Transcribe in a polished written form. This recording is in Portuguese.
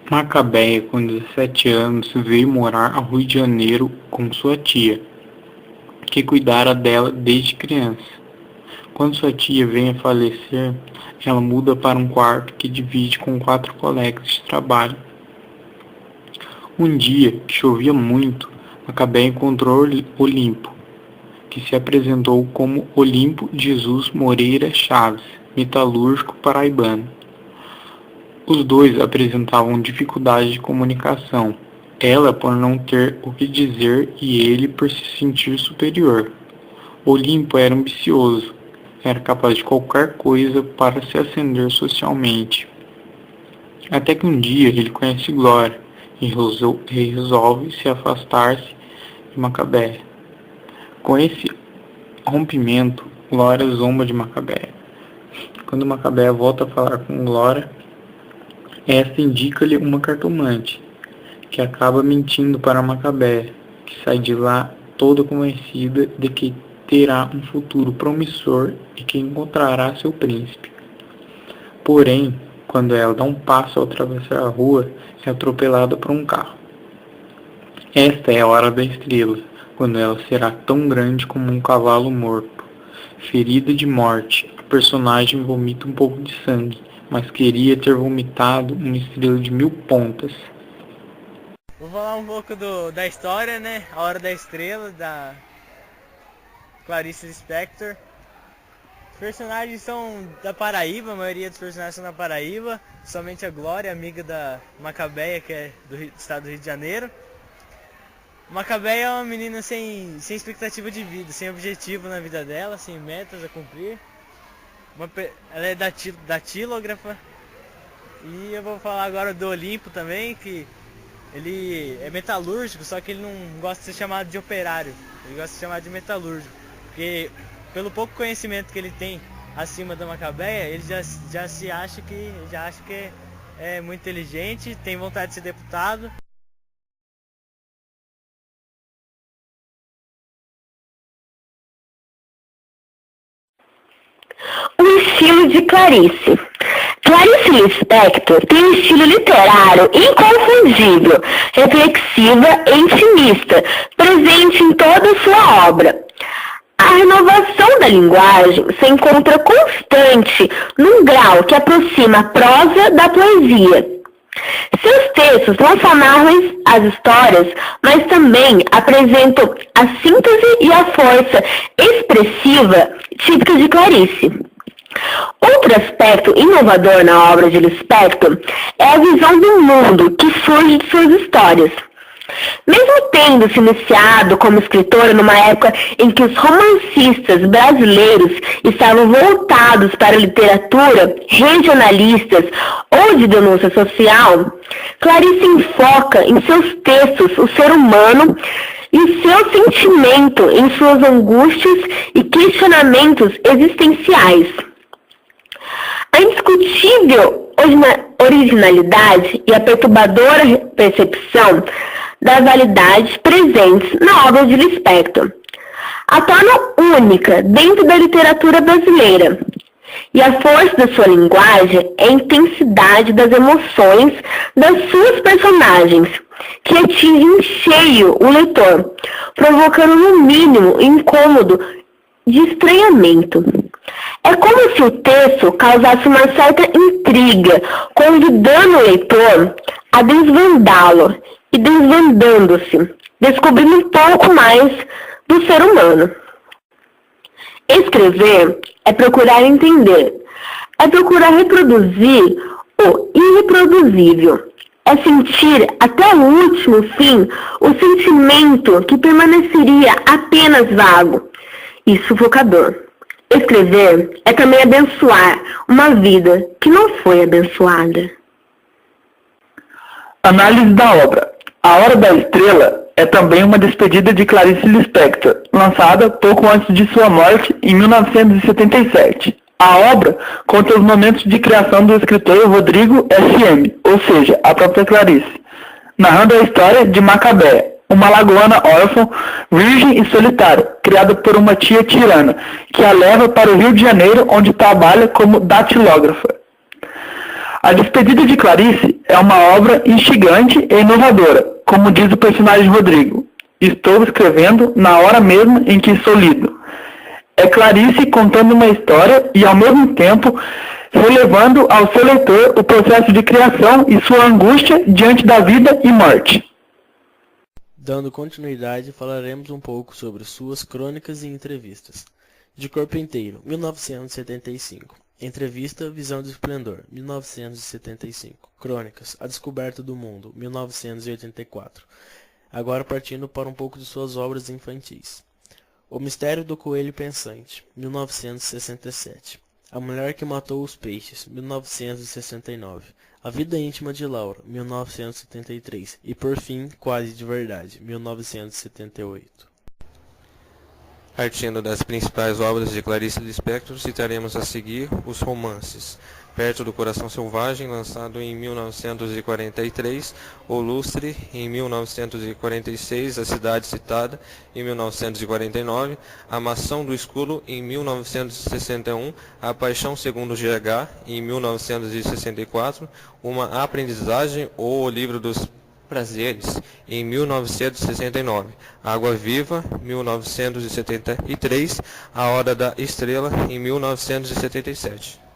Macabeia, com 17 anos, veio morar ao Rio de Janeiro com sua tia, que cuidara dela desde criança. Quando sua tia vem a falecer, ela muda para um quarto que divide com 4 colegas de trabalho. Um dia, que chovia muito, Macabeia encontrou Olimpo, que se apresentou como Olimpo Jesus Moreira Chaves, metalúrgico paraibano. Os dois apresentavam dificuldade de comunicação, ela por não ter o que dizer e ele por se sentir superior. Olimpo era ambicioso, era capaz de qualquer coisa para se ascender socialmente. Até que um dia ele conhece Glória e resolve se afastar-se de Macabeia. Com esse rompimento, Glória zomba de Macabeia. Quando Macabeia volta a falar com Glória, esta indica-lhe uma cartomante, que acaba mentindo para Macabeia, que sai de lá toda convencida de que terá um futuro promissor e que encontrará seu príncipe. Porém, quando ela dá um passo ao atravessar a rua, é atropelada por um carro. Esta é a hora da estrela, quando ela será tão grande como um cavalo morto. Ferida de morte, a personagem vomita um pouco de sangue, mas queria ter vomitado uma estrela de 1000 pontas. Vou falar um pouco da história, né? A Hora da Estrela, da Clarice Lispector. Os personagens são da Paraíba, a maioria dos personagens são da Paraíba. Somente a Glória, amiga da Macabeia, que é do estado do Rio de Janeiro. Macabeia é uma menina sem expectativa de vida, sem objetivo na vida dela, sem metas a cumprir. Ela é datilógrafa. E eu vou falar agora do Olimpo também, que ele é metalúrgico, só que ele não gosta de ser chamado de operário, ele gosta de ser chamado de metalúrgico, porque pelo pouco conhecimento que ele tem acima da Macabeia, ele já acha que é muito inteligente, tem vontade de ser deputado. O estilo de Clarice. Clarice Lispector tem um estilo literário inconfundível, reflexiva e intimista, presente em toda a sua obra. A renovação da linguagem se encontra constante num grau que aproxima a prosa da poesia. Seus textos não só narram as histórias, mas também apresentam a síntese e a força expressiva típica de Clarice. Outro aspecto inovador na obra de Lispector é a visão do mundo que surge de suas histórias. Mesmo tendo se iniciado como escritora numa época em que os romancistas brasileiros estavam voltados para a literatura regionalistas ou de denúncia social, Clarice enfoca em seus textos o ser humano e o seu sentimento em suas angústias e questionamentos existenciais. A indiscutível originalidade e a perturbadora percepção das validades presentes na obra de Lispector a tornam única dentro da literatura brasileira. E a força da sua linguagem é a intensidade das emoções das suas personagens, que atinge em cheio o leitor, provocando no mínimo incômodo de estranhamento. É como se o texto causasse uma certa intriga, convidando o leitor a desvendá-lo e desvendando-se, descobrindo um pouco mais do ser humano. Escrever é procurar entender, é procurar reproduzir o irreproduzível, é sentir até o último fim o sentimento que permaneceria apenas vago e sufocador. Escrever é também abençoar uma vida que não foi abençoada. Análise da obra. A Hora da Estrela é também uma despedida de Clarice Lispector, lançada pouco antes de sua morte, em 1977. A obra conta os momentos de criação do escritor Rodrigo S.M., ou seja, a própria Clarice, narrando a história de Macabeia, uma alagoana órfã, virgem e solitária, criada por uma tia tirana, que a leva para o Rio de Janeiro, onde trabalha como datilógrafa. A Despedida de Clarice é uma obra instigante e inovadora, como diz o personagem Rodrigo. Estou escrevendo na hora mesma em que sou lido. É Clarice contando uma história e, ao mesmo tempo, relevando ao seu leitor o processo de criação e sua angústia diante da vida e morte. Dando continuidade, falaremos um pouco sobre suas crônicas e entrevistas. De Corpo Inteiro, 1975. Entrevista Visão do Esplendor, 1975. Crônicas A Descoberta do Mundo, 1984. Agora partindo para um pouco de suas obras infantis. O Mistério do Coelho Pensante, 1967. A Mulher que Matou os Peixes, 1969. A Vida Íntima de Laura, 1973. E por fim, Quase de Verdade, 1978. Partindo das principais obras de Clarice Lispector, citaremos a seguir os romances: Perto do Coração Selvagem, lançado em 1943, O Lustre, em 1946, A Cidade Citada, em 1949, A Maçã do Escuro, em 1961, A Paixão Segundo GH, em 1964, Uma Aprendizagem ou O Livro dos Prazeres, em 1969, Água Viva, 1973, A Hora da Estrela, em 1977.